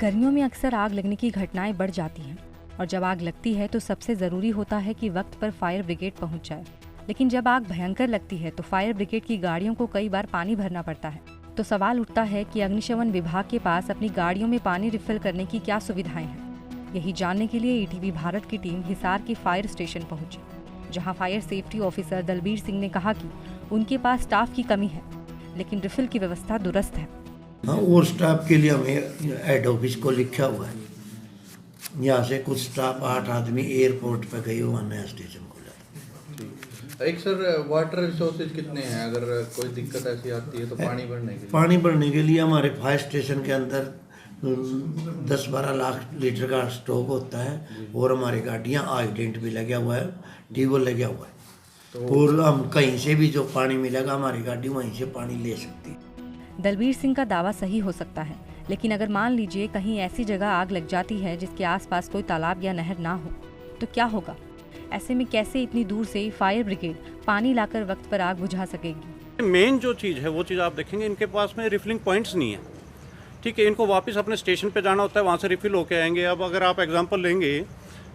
गर्मियों में अक्सर आग लगने की घटनाएं बढ़ जाती हैं और जब आग लगती है तो सबसे ज़रूरी होता है कि वक्त पर फायर ब्रिगेड पहुंच जाए। लेकिन जब आग भयंकर लगती है तो फायर ब्रिगेड की गाड़ियों को कई बार पानी भरना पड़ता है। तो सवाल उठता है कि अग्निशमन विभाग के पास अपनी गाड़ियों में पानी रिफिल करने की क्या सुविधाएं हैं। यही जानने के लिए ईटीवी भारत की टीम हिसार के फायर स्टेशन पहुंची, जहां fire safety officer Dalbir Singh ने कहा कि उनके पास स्टाफ की कमी है, लेकिन रिफिल की व्यवस्था दुरुस्त है। हाँ, और स्टाफ के लिए हमें हेड ऑफिस को लिखा हुआ है। यहाँ से कुछ स्टाफ 8 आदमी एयरपोर्ट पे गए हुआ नया स्टेशन खोला। एक सर, वाटर रिसोर्सेज कितने हैं? अगर कोई दिक्कत ऐसी आती है तो पानी भरने के लिए हमारे फायर स्टेशन के अंदर 10-12 लाख लीटर का स्टॉक होता है और हमारी गाड़ियाँ आइडेंट भी लगा हुआ है, टीबल लगा हुआ है। और हम कहीं से भी जो पानी मिलेगा हमारी गाड़ी वहीं से पानी ले सकती है। दलबीर सिंह का दावा सही हो सकता है, लेकिन अगर मान लीजिए कहीं ऐसी जगह आग लग जाती है जिसके आसपास कोई तालाब या नहर ना हो तो क्या होगा? ऐसे में कैसे इतनी दूर से फायर ब्रिगेड पानी लाकर वक्त पर आग बुझा सकेगी? मेन जो चीज़ है वो चीज़ आप देखेंगे, इनके पास में रिफिलिंग पॉइंट्स नहीं है। ठीक है, इनको वापस अपने स्टेशन पे जाना होता है, वहाँ से रिफिल होके आएंगे। अब अगर आप एग्जांपल लेंगे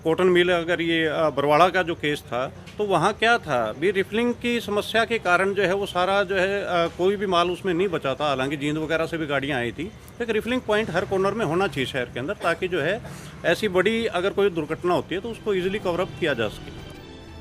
कॉटन मिल, अगर ये बरवाड़ा का जो केस था तो वहाँ क्या था, भी रिफिलिंग की समस्या के कारण जो है वो सारा जो है कोई भी माल उसमें नहीं बचा था। हालांकि जींद वगैरह से भी गाड़ियाँ आई थी। एक रिफिलिंग पॉइंट हर कॉर्नर में होना चाहिए शहर के अंदर, ताकि जो है ऐसी बड़ी अगर कोई दुर्घटना होती है तो उसको ईजिली कवर अप किया जा सके।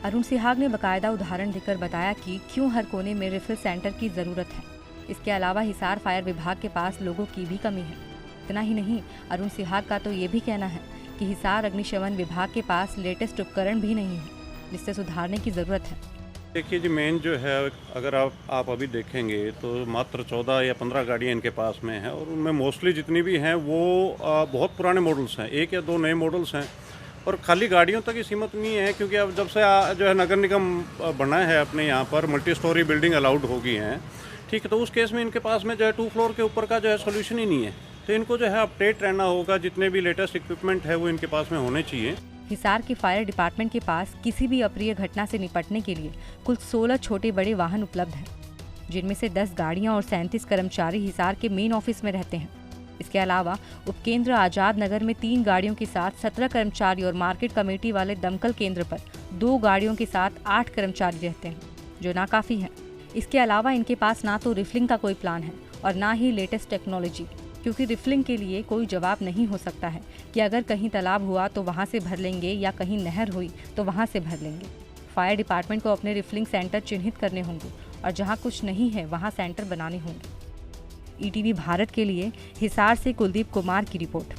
अरुण सिहाग ने बाकायदा उदाहरण देकर बताया कि क्यों हर कोने में रिफिल सेंटर की ज़रूरत है। इसके अलावा हिसार फायर विभाग के पास लोगों की भी कमी है। इतना ही नहीं, अरुण सिहाग का तो ये भी कहना है कि हिसार अग्निशमन विभाग के पास लेटेस्ट उपकरण भी नहीं है, जिससे सुधारने की ज़रूरत है। देखिए जी, मेन जो है अगर आप अभी देखेंगे तो मात्र 14 या 15 गाड़ियाँ इनके पास में हैं और उनमें मोस्टली जितनी भी हैं वो बहुत पुराने मॉडल्स हैं। 1 या 2 नए मॉडल्स हैं और खाली गाड़ियों तक ही सीमित नहीं है, क्योंकि अब जब से जो है नगर निगम बना है अपने यहाँ पर मल्टी स्टोरी बिल्डिंग अलाउड हो गई हैं। ठीक है, तो उस केस में इनके पास में जो है 2 फ्लोर के ऊपर का जो है सोल्यूशन ही नहीं है। तो इनको जो है अपडेट रहना होगा, जितने भी लेटेस्ट इक्विपमेंट है वो इनके पास में होने चाहिए। हिसार के फायर डिपार्टमेंट के पास किसी भी अप्रिय घटना से निपटने के लिए कुल 16 छोटे बड़े वाहन उपलब्ध हैं, जिनमें से 10 गाड़ियां और 37 कर्मचारी हिसार के मेन ऑफिस में रहते हैं। इसके अलावा उपकेंद्र आजाद नगर में 3 गाड़ियों के साथ 17 कर्मचारी और मार्केट कमेटी वाले दमकल केंद्र पर 2 गाड़ियों के साथ 8 कर्मचारी रहते हैं, जो नाकाफी है। इसके अलावा इनके पास ना तो रिफिलिंग का कोई प्लान है और ना ही लेटेस्ट टेक्नोलॉजी, क्योंकि रिफिलिंग के लिए कोई जवाब नहीं हो सकता है कि अगर कहीं तालाब हुआ तो वहाँ से भर लेंगे या कहीं नहर हुई तो वहाँ से भर लेंगे। फायर डिपार्टमेंट को अपने रिफिलिंग सेंटर चिन्हित करने होंगे और जहाँ कुछ नहीं है वहाँ सेंटर बनाने होंगे। ईटीवी भारत के लिए हिसार से कुलदीप कुमार की रिपोर्ट।